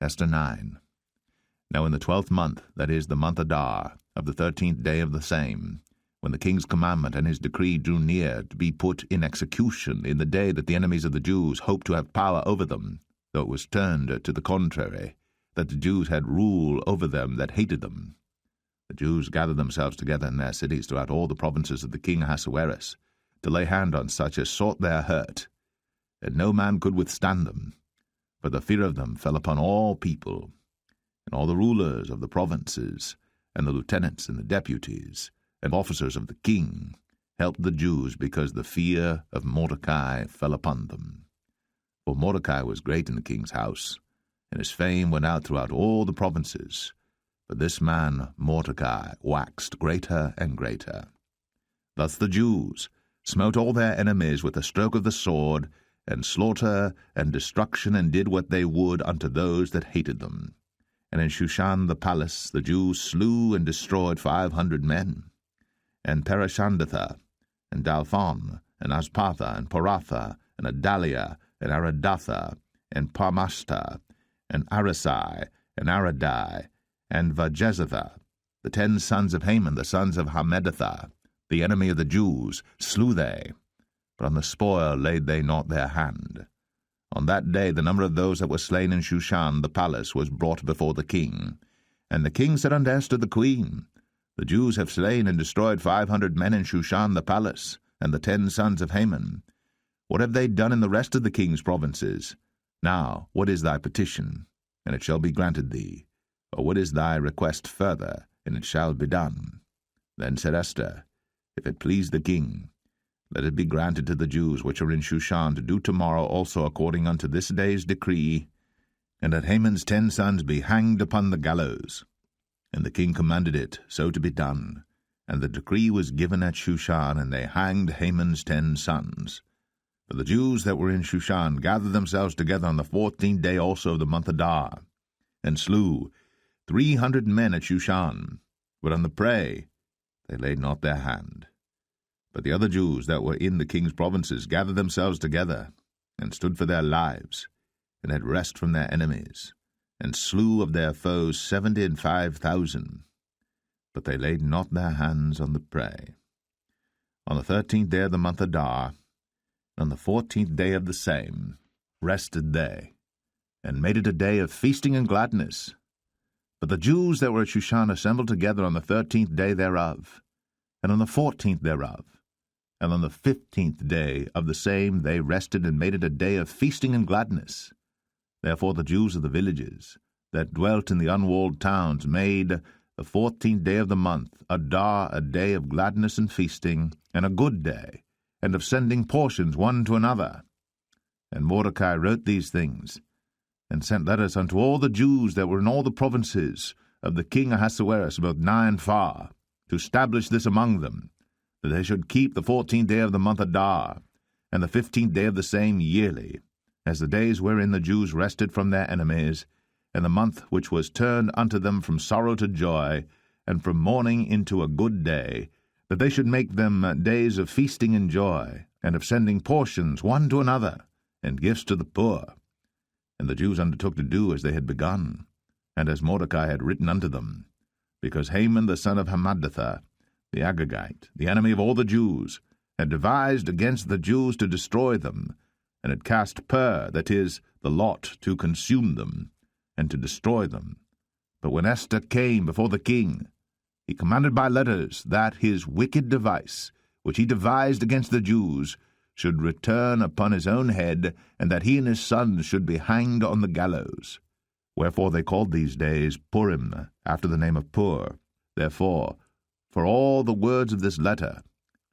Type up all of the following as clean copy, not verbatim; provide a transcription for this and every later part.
Esther 9. Now in the 12th month, that is, the month Adar, of the 13th day of the same, when the king's commandment and his decree drew near to be put in execution in the day that the enemies of the Jews hoped to have power over them, though it was turned to the contrary, that the Jews had rule over them that hated them. The Jews gathered themselves together in their cities throughout all the provinces of the king Ahasuerus, to lay hand on such as sought their hurt, and no man could withstand them, for the fear of them fell upon all people, and all the rulers of the provinces, and the lieutenants and the deputies, and officers of the king, helped the Jews because the fear of Mordecai fell upon them. For Mordecai was great in the king's house, and his fame went out throughout all the provinces. But this man Mordecai waxed greater and greater. Thus the Jews smote all their enemies with a stroke of the sword, and slaughter and destruction, and did what they would unto those that hated them. And in Shushan the palace the Jews slew and destroyed 500 men. And Parishandatha, and Dalphon, and Aspatha, and Poratha, and Adalia, and Aradatha, and Parmashta, and Arisai, and Aradai, and Vajezatha, the 10 sons of Haman, the sons of Hammedatha, the enemy of the Jews, slew they, but on the spoil laid they not their hand. On that day the number of those that were slain in Shushan the palace was brought before the king. And the king said unto Esther the queen, The Jews have slain and destroyed 500 men in Shushan the palace, and the 10 sons of Haman. What have they done in the rest of the king's provinces? Now, what is thy petition? And it shall be granted thee. Or what is thy request further? And it shall be done. Then said Esther, If it please the king, let it be granted to the Jews which are in Shushan to do tomorrow also according unto this day's decree, and that Haman's 10 sons be hanged upon the gallows. And the king commanded it so to be done. And the decree was given at Shushan, and they hanged Haman's 10 sons. For the Jews that were in Shushan gathered themselves together on the 14th day also of the month Adar, and slew 300 men at Shushan, but on the prey they laid not their hand. But the other Jews that were in the king's provinces gathered themselves together, and stood for their lives, and had rest from their enemies, and slew of their foes 75,000. But they laid not their hands on the prey. On the 13th day of the month Adar, and on the 14th day of the same, rested they, and made it a day of feasting and gladness. But the Jews that were at Shushan assembled together on the 13th day thereof, and on the 14th thereof, and on the 15th day of the same they rested, and made it a day of feasting and gladness. Therefore the Jews of the villages that dwelt in the unwalled towns made the 14th day of the month Adar a day of gladness and feasting, and a good day, and of sending portions one to another. And Mordecai wrote these things, and sent letters unto all the Jews that were in all the provinces of the king Ahasuerus, both nigh and far, to establish this among them, that they should keep the 14th day of the month Adar, and the 15th day of the same yearly, as the days wherein the Jews rested from their enemies, and the month which was turned unto them from sorrow to joy, and from mourning into a good day, that they should make them days of feasting and joy, and of sending portions one to another, and gifts to the poor. And the Jews undertook to do as they had begun, and as Mordecai had written unto them, because Haman the son of Hammedatha, the Agagite, the enemy of all the Jews, had devised against the Jews to destroy them, and had cast pur, that is, the lot, to consume them, and to destroy them. But when Esther came before the king, he commanded by letters that his wicked device, which he devised against the Jews, should return upon his own head, and that he and his sons should be hanged on the gallows. Wherefore they called these days Purim, after the name of Pur. Therefore, for all the words of this letter,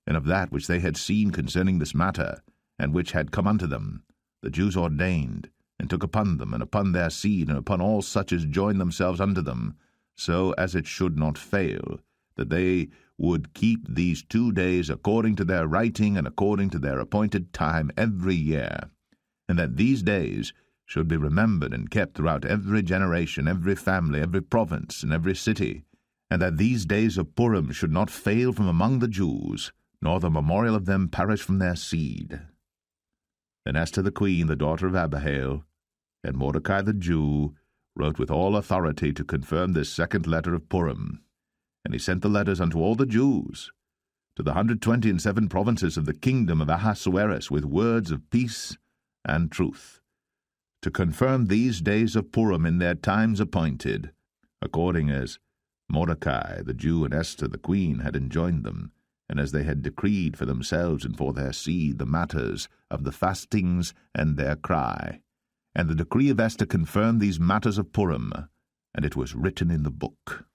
and of that which they had seen concerning this matter, and which had come unto them, the Jews ordained, and took upon them, and upon their seed, and upon all such as joined themselves unto them, so as it should not fail, that they would keep these 2 days according to their writing, and according to their appointed time every year, and that these days should be remembered and kept throughout every generation, every family, every province, and every city, and that these days of Purim should not fail from among the Jews, nor the memorial of them perish from their seed. Then Esther the queen, the daughter of Abihail, and Mordecai the Jew, wrote with all authority to confirm this second letter of Purim. And he sent the letters unto all the Jews, to the 127 provinces of the kingdom of Ahasuerus, with words of peace and truth, to confirm these days of Purim in their times appointed, according as Mordecai the Jew and Esther the queen had enjoined them, and as they had decreed for themselves and for their seed the matters of the fastings and their cry. And the decree of Esther confirmed these matters of Purim, and it was written in the book.